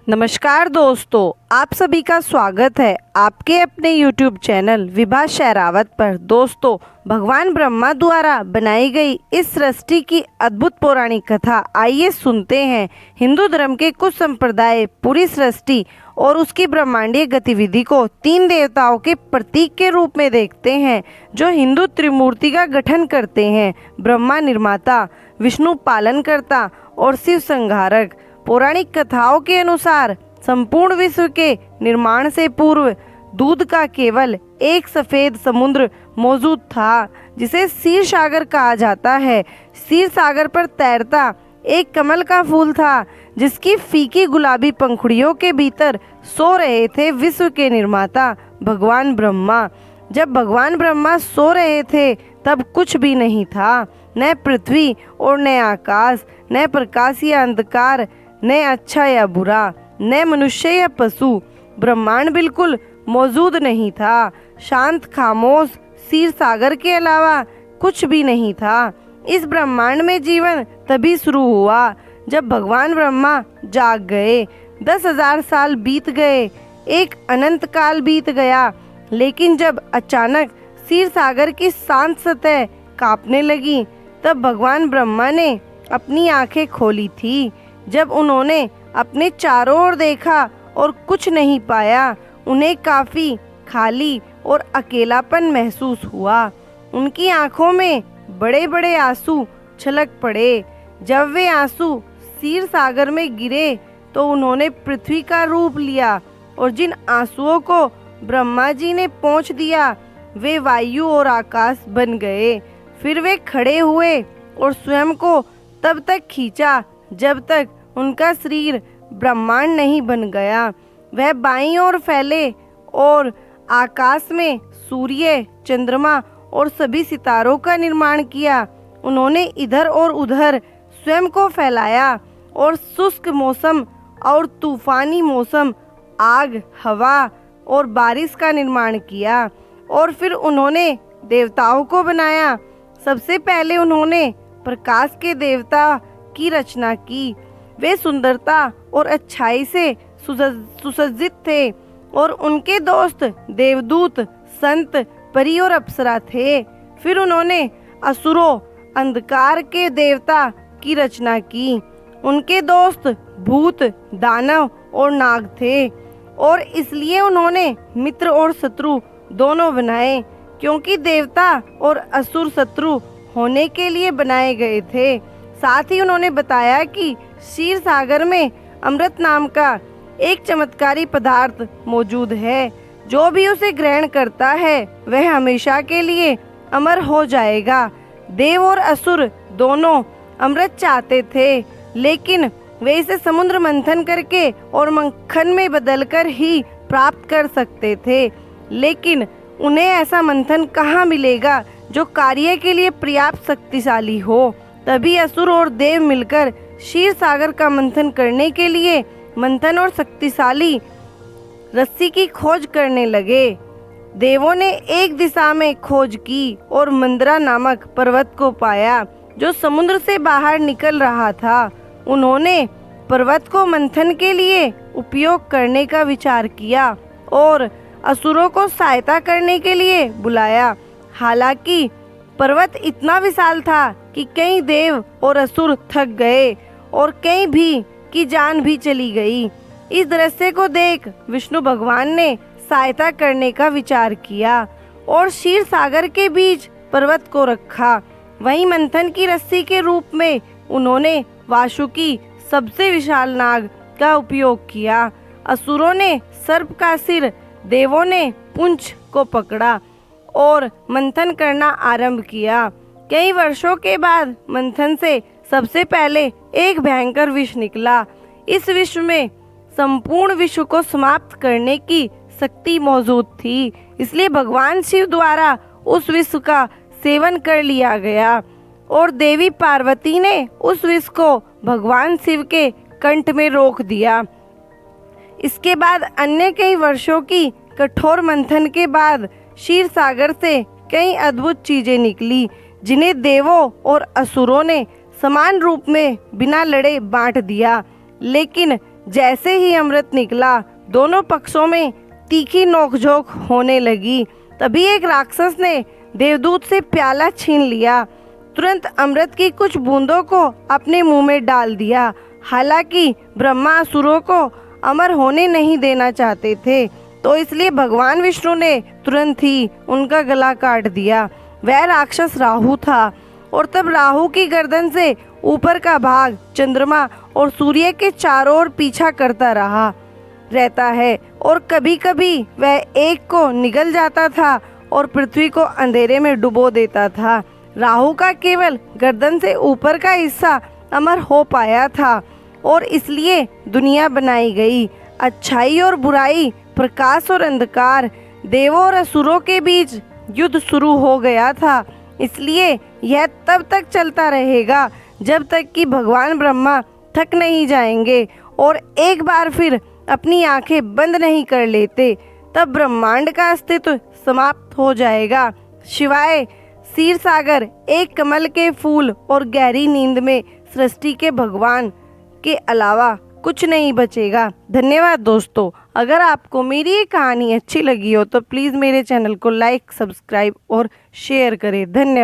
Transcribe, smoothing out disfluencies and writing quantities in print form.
नमस्कार दोस्तों, आप सभी का स्वागत है आपके अपने YouTube चैनल विभा शहरावत पर। दोस्तों, भगवान ब्रह्मा द्वारा बनाई गई इस सृष्टि की अद्भुत पौराणिक कथा आइए सुनते हैं। हिंदू धर्म के कुछ संप्रदाय पूरी सृष्टि और उसकी ब्रह्मांडीय गतिविधि को तीन देवताओं के प्रतीक के रूप में देखते हैं, जो हिंदू त्रिमूर्ति का गठन करते हैं: ब्रह्मा निर्माता, विष्णु पालनकर्ता और शिव संहारक। पौराणिक कथाओं के अनुसार संपूर्ण विश्व के निर्माण से पूर्व दूध का केवल एक सफ़ेद समुद्र मौजूद था, जिसे क्षीर सागर कहा जाता है। क्षीर सागर पर तैरता एक कमल का फूल था, जिसकी फीकी गुलाबी पंखुड़ियों के भीतर सो रहे थे विश्व के निर्माता भगवान ब्रह्मा। जब भगवान ब्रह्मा सो रहे थे तब कुछ भी नहीं था, न पृथ्वी और न आकाश, न प्रकाश या अंधकार, न अच्छा या बुरा, न मनुष्य या पशु। ब्रह्मांड बिल्कुल मौजूद नहीं था। शांत खामोश क्षीर सागर के अलावा कुछ भी नहीं था। इस ब्रह्मांड में जीवन तभी शुरू हुआ जब भगवान ब्रह्मा जाग गए। 10,000 साल बीत गए, एक अनंत काल बीत गया। लेकिन जब अचानक क्षीर सागर की शांत सतह कांपने लगी, तब भगवान ब्रह्मा ने अपनी आंखें खोली थी। जब उन्होंने अपने चारों ओर देखा और कुछ नहीं पाया, उन्हें काफ़ी खाली और अकेलापन महसूस हुआ। उनकी आंखों में बड़े बड़े आंसू छलक पड़े। जब वे आंसू क्षीर सागर में गिरे तो उन्होंने पृथ्वी का रूप लिया, और जिन आंसुओं को ब्रह्मा जी ने पोंछ दिया, वे वायु और आकाश बन गए। फिर वे खड़े हुए और स्वयं को तब तक खींचा जब तक उनका शरीर ब्रह्मांड नहीं बन गया। वह बाईं ओर फैले और आकाश में सूर्य, चंद्रमा और सभी सितारों का निर्माण किया। उन्होंने इधर और उधर स्वयं को फैलाया और शुष्क मौसम और तूफानी मौसम, आग, हवा और बारिश का निर्माण किया। और फिर उन्होंने देवताओं को बनाया। सबसे पहले उन्होंने प्रकाश के देवता की रचना की। वे सुंदरता और अच्छाई से सुसज्जित थे, और उनके दोस्त देवदूत, संत, परी और अप्सरा थे। फिर उन्होंने असुरों, अंधकार के देवता की रचना की। उनके दोस्त भूत, दानव और नाग थे, और इसलिए उन्होंने मित्र और शत्रु दोनों बनाए, क्योंकि देवता और असुर शत्रु होने के लिए बनाए गए थे। साथ ही उन्होंने बताया कि क्षीर सागर में अमृत नाम का एक चमत्कारी पदार्थ मौजूद है। जो भी उसे ग्रहण करता है वह हमेशा के लिए अमर हो जाएगा। देव और असुर दोनों अमृत चाहते थे, लेकिन वे इसे समुद्र मंथन करके और मक्खन में बदलकर ही प्राप्त कर सकते थे। लेकिन उन्हें ऐसा मंथन कहाँ मिलेगा जो कार्य के लिए पर्याप्त शक्तिशाली हो। तभी असुर और देव मिलकर क्षीर सागर का मंथन करने के लिए मंथन और शक्तिशाली रस्सी की खोज करने लगे। देवों ने एक दिशा में खोज की और मंदरा नामक पर्वत को पाया, जो समुद्र से बाहर निकल रहा था। उन्होंने पर्वत को मंथन के लिए उपयोग करने का विचार किया और असुरों को सहायता करने के लिए बुलाया। हालांकि पर्वत इतना विशाल था कि कई देव और असुर थक गए और कई भी की जान भी चली गई। इस दृश्य को देख विष्णु भगवान ने सहायता करने का विचार किया और क्षीर सागर के बीच पर्वत को रखा। वहीं मंथन की रस्सी के रूप में उन्होंने वासुकी, सबसे विशाल नाग, का उपयोग किया। असुरों ने सर्प का सिर, देवों ने पुंछ को पकड़ा और मंथन करना आरंभ किया। कई वर्षों के बाद मंथन से सबसे पहले एक भयंकर विष निकला। इस विष में संपूर्ण विश्व को समाप्त करने की शक्ति मौजूद थी, इसलिए भगवान शिव द्वारा उस विष का सेवन कर लिया गया और देवी पार्वती ने उस विष को भगवान शिव के कंठ में रोक दिया। इसके बाद अन्य कई वर्षों की कठोर मंथन के बाद क्षीर सागर से कई अद्भुत चीजें निकली, जिन्हें देवों और असुरों ने समान रूप में बिना लड़े बांट दिया। लेकिन जैसे ही अमृत निकला दोनों पक्षों में तीखी नोकझोंक होने लगी। तभी एक राक्षस ने देवदूत से प्याला छीन लिया, तुरंत अमृत की कुछ बूंदों को अपने मुंह में डाल दिया। हालांकि ब्रह्मा असुरों को अमर होने नहीं देना चाहते थे, तो इसलिए भगवान विष्णु ने तुरंत ही उनका गला काट दिया। वह राक्षस राहु था और तब राहु की गर्दन से ऊपर का भाग चंद्रमा और सूर्य के चारों ओर पीछा करता रहता है और कभी कभी वह एक को निगल जाता था और पृथ्वी को अंधेरे में डुबो देता था। राहु का केवल गर्दन से ऊपर का हिस्सा अमर हो पाया था और इसलिए दुनिया बनाई गई। अच्छाई और बुराई, प्रकाश और अंधकार, देवों और असुरों के बीच युद्ध शुरू हो गया था। इसलिए यह तब तक चलता रहेगा जब तक कि भगवान ब्रह्मा थक नहीं जाएंगे और एक बार फिर अपनी आंखें बंद नहीं कर लेते। तब ब्रह्मांड का अस्तित्व समाप्त हो जाएगा, शिवाय क्षीर सागर, एक कमल के फूल और गहरी नींद में सृष्टि के भगवान के अलावा कुछ नहीं बचेगा। धन्यवाद दोस्तों। अगर आपको मेरी ये कहानी अच्छी लगी हो तो प्लीज़ मेरे चैनल को लाइक, सब्सक्राइब और शेयर करें। धन्यवाद।